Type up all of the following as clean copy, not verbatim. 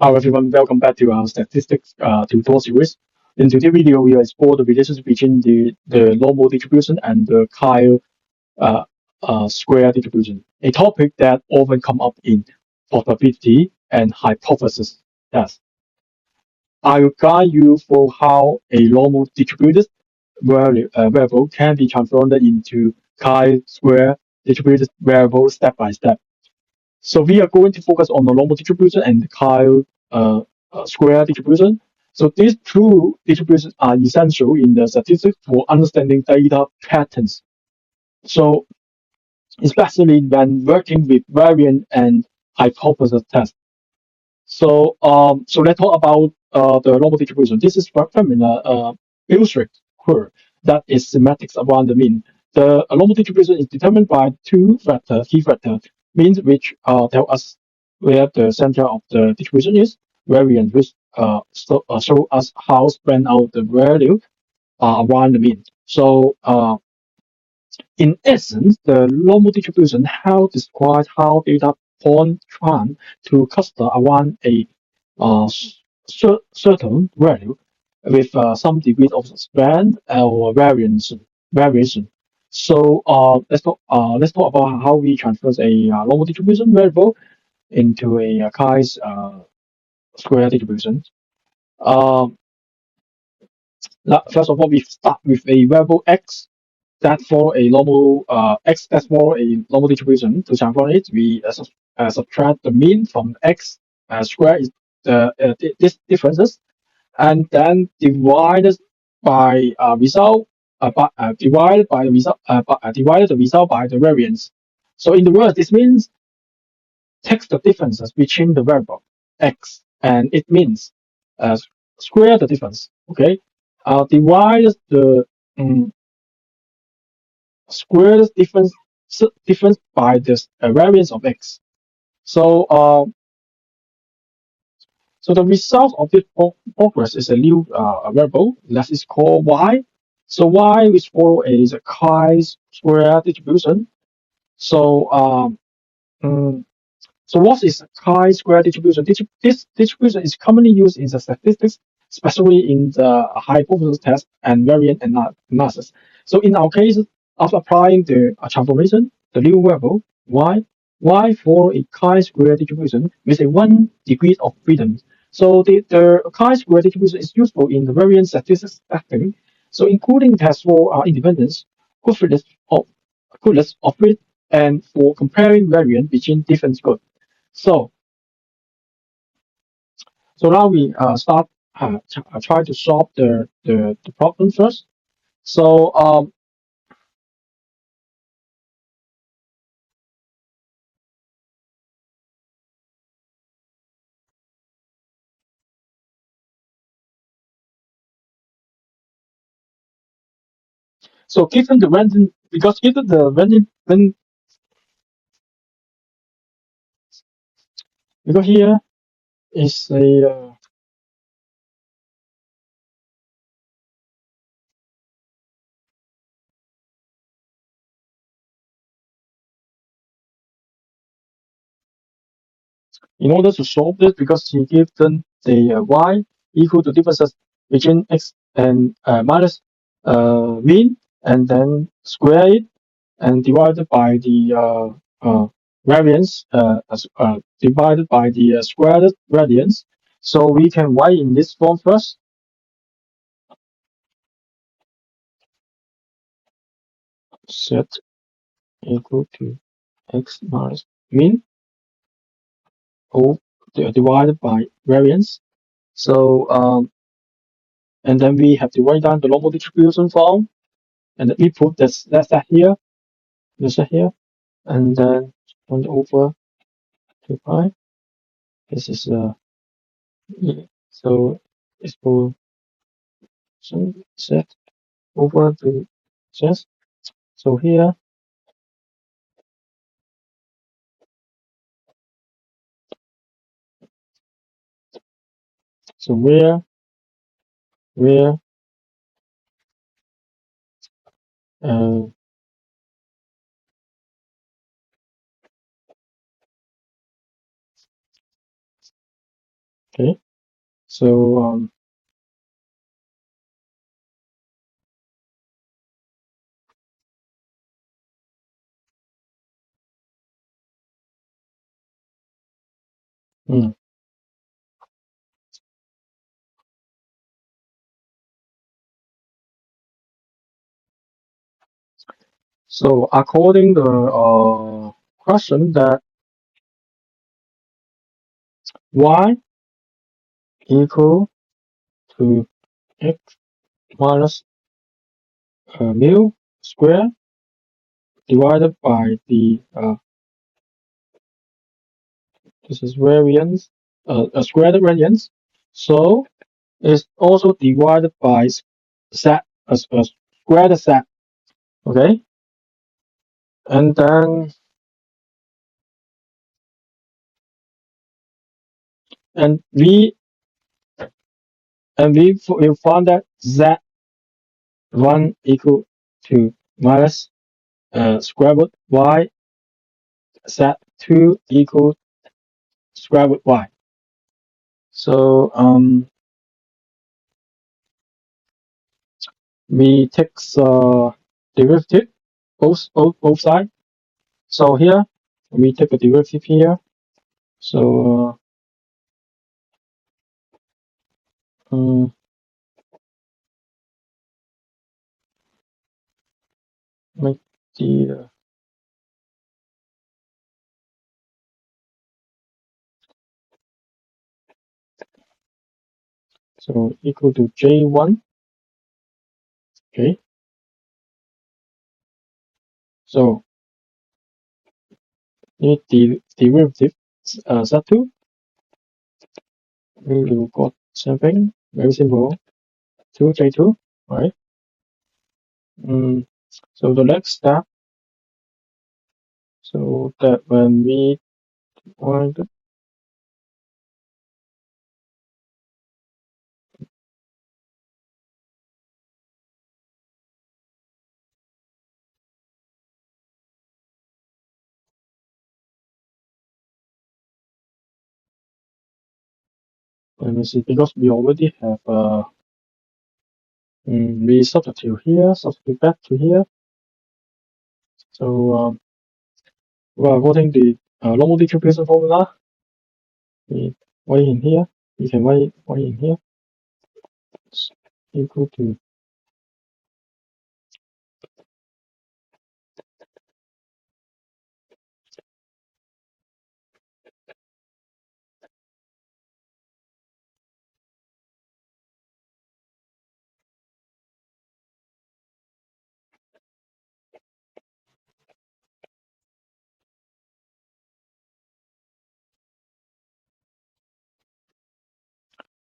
Hello everyone, welcome back to our statistics tutorial series. In today's video, we will explore the relationship between the normal distribution and the uh, square distribution, a topic that often come up in probability and hypothesis tests. I will guide you through how a normal distributed variable can be transformed into chi-square distributed variable step by step. So we are going to focus on the normal distribution and the chi-square distribution. So these two distributions are essential in the statistics for understanding data patterns. So especially when working with variant and hypothesis tests. So let's talk about the normal distribution. This is formula illustrate curve that is symmetric around the mean. The normal distribution is determined by two factors, key factors, means which tell us where the center of the distribution is, variance which show us how spread out the value around the mean. In essence, the normal distribution helps describe how data point trend to cluster around a certain value with some degree of span or variation. Let's talk about how we transfer a normal distribution variable into a chi-square distribution. Um, First of all, we start with a variable x that for a normal x that's for a normal distribution. To transform it, we subtract the mean from x square is the this differences, and then divided by divided the result by the variance. So in the words, this means takes the differences between the variable x and it means uh, square the difference. Okay, divide the um, square difference by the variance of x. So so the result of this progress is a new variable that is called y. So y which follow is a chi-square distribution. So mm, so what is a chi-square distribution? This distribution is commonly used in the statistics, especially in the hypothesis test and variant analysis. So in our case, after applying the transformation, the new variable y for a chi-square distribution with a 1 degree of freedom. So the chi-square distribution is useful in the variance statistics testing. So including tests for independence, of goodness of it, and for comparing variance between different groups. So, so now we start try to solve the problem first. So, so given the random, because given the random, then because here is a in order to solve this, because he given the y equal to differences between x and minus mean, and then square it and divided by the variance divided by the squared variance. So we can write in this form first. Set equal to x minus mean or divided by variance. So and then we have to write down the normal distribution form and the input that's that here, and then 1 over 2 pi. This is so it's for set over to just so here. So where uh, Okay, so mm. So according to the question that y equal to x minus mu square divided by the this is variance squared variance, so it's also divided by set a squared set. Okay, and then and we will find that z1 equal to minus square root y, z2 equal square root y. So we take derivative both sides. So here we take a derivative here. So make the so equal to J1. Okay, so need the derivative Z2. We will got something very simple. 2J2, right? So the next step, so that when we want, let me see, because we already have we substitute here, substitute back to here. So well, according to the normal distribution formula, we write in here. We can write in here. It's equal to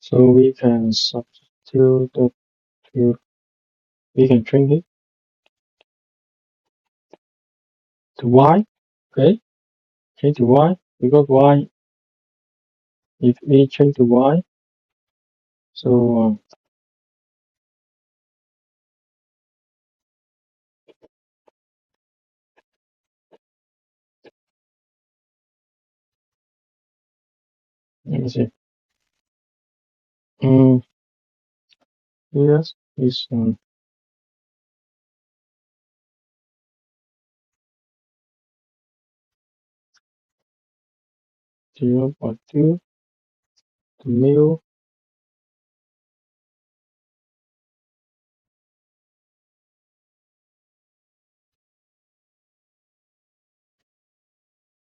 so we can substitute the to we can change it to y. Okay, change to y because y if we change to y, so let me see. Yes, is 0.2 to mu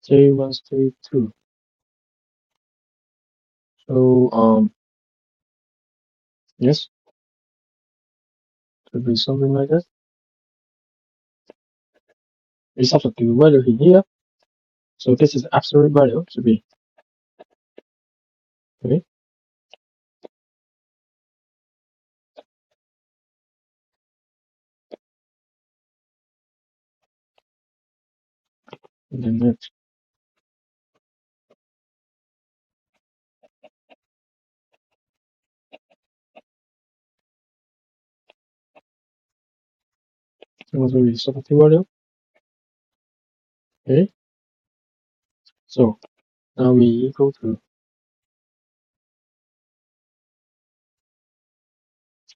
J132. So yes, could be something like that. We substitute value in here. So this is absolute value to be okay. And then next, also we substitute value. Okay. So now we equal to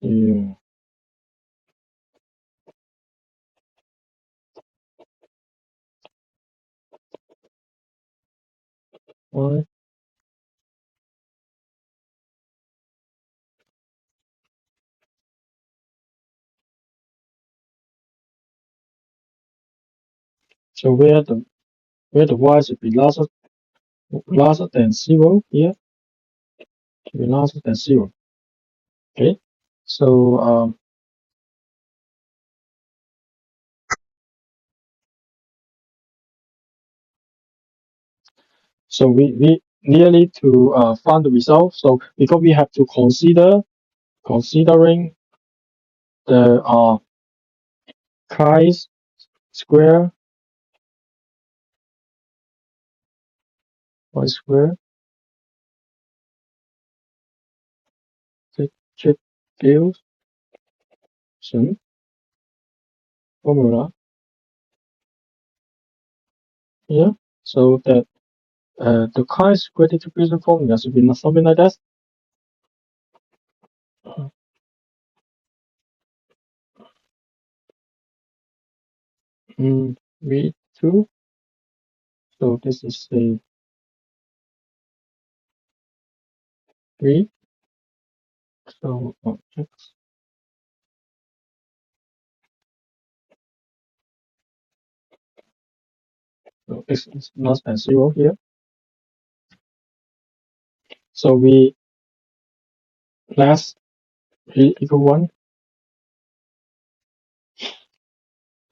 Yeah. Right. So where the y should be larger than 0 here, should be larger than 0. Okay. So so we nearly to find the result. So because we have to considering the chi-square y-square distribution formula here. So that the chi-square distribution formula should be something like that. V2. So this is a 3. So x. So x is less than 0 here. So we less equal 1.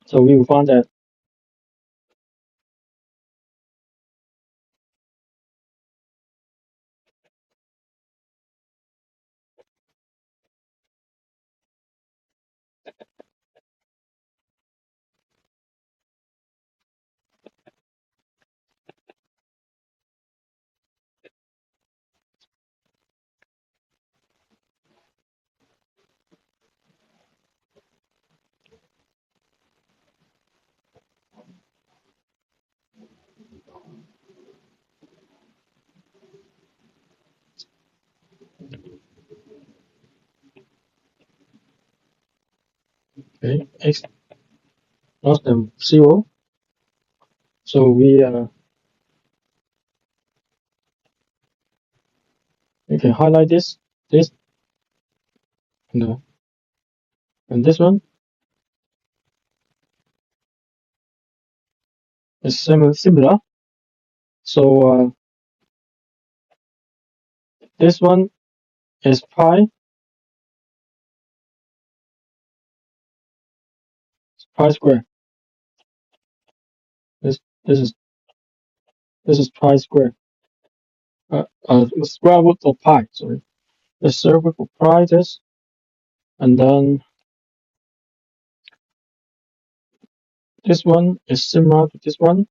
So we will find that okay, x less than 0. So we can highlight this, and this one is similar. So this one is pi square. This this is pi square. Square root of pi. Sorry, the square root of pi this, and then this one is similar to this one.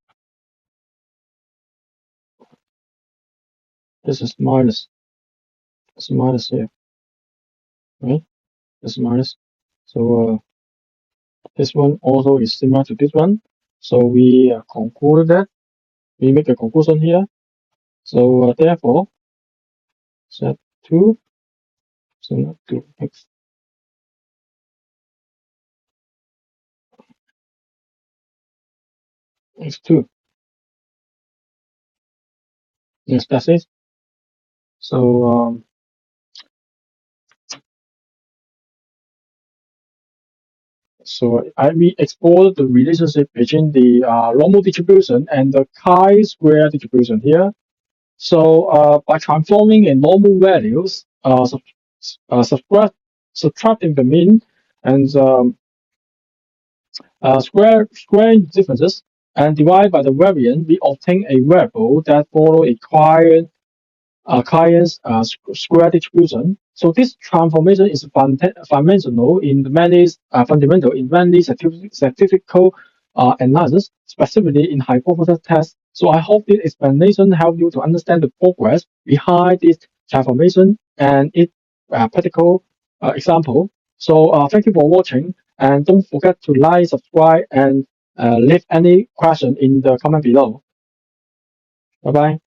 This is minus. It's minus here, right? This is minus. So this one also is similar to this one. So we conclude that we make a conclusion here. So therefore, Z2 similar to x2. Yes, that's it. So we explored the relationship between the normal distribution and the chi-square distribution here. So by transforming a normal values, subtracting the mean and squaring differences and divide by the variance, we obtain a variable that follow a client's square distribution. So this transformation is fundamental in many statistical analysis, specifically in hypothesis tests. So I hope this explanation helps you to understand the progress behind this transformation and its practical example. So thank you for watching, and don't forget to like, subscribe, and leave any question in the comment below. Bye bye.